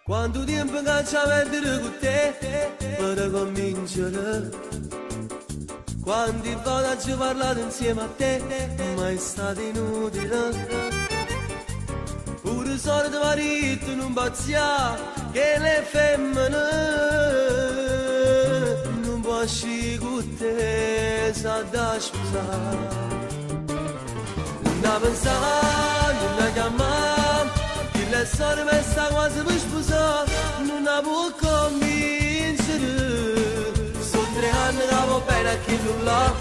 Quanto tempo che ci avete con te per cominciare? Quanti volte ci ho parlato insieme a te, ma è stato inutile. Pure il solito marito non pazzia che le femmine non può uscire con te, sa da sposare. Non pensare, non chiamare, che le sorelle sta quasi per sposare, non può convincere. Sono 3 anni che va bene a chi non l'ha,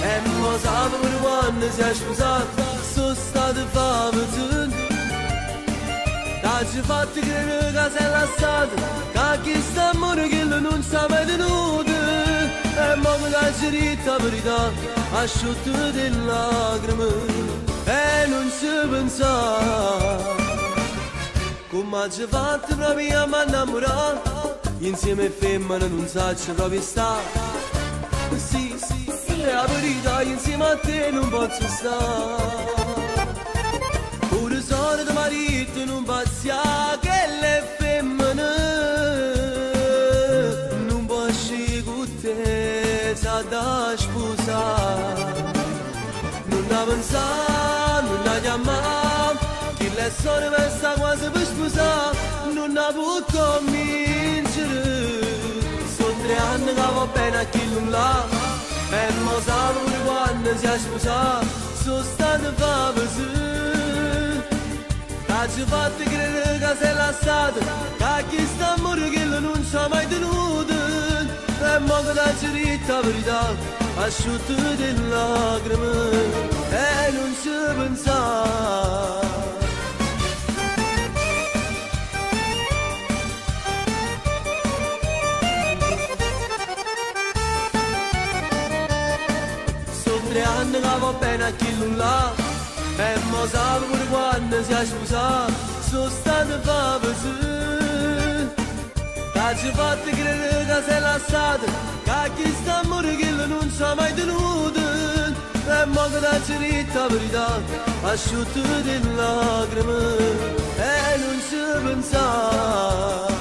e non sape per quando si è sposato, sono state favole. Ci fatti credere che sei lasciato, che chi sta amore che non sta mai tenuto. E mo che ci dite la verità, asciutto delle lacrime e non ci pensare. Come ci fatti proprio a mi innamorare, insieme a femmine non sacci proprio stare. Sì, è la verità, insieme a te non posso stare. Pure solito marito non pazzia che le femmine non può uscire con te, sa da sposare. Non la pensare, non la chiamare, che le sorelle sta quasi per sposare, non la può convincere. Sono 3 anni che va bene a chi non l'ha, e mo sa pure quando si è sposato, sono state favole. Ci fatti credere che sei lasciato, che chi sta a morire che non ci ha mai tenuto. E mo che ci dite la verità, asciutto delle lacrime e non ci pensare. Sono 3 anni che va bene a chi non l'ha, e mo sa pure quando si è sposato, sono state favole. Ci fatti credere che sei lasciato, che chi sta a morire che non ci ha mai tenuto. E mo che ci dite la verità, asciutto delle lacrime e non ci pensare.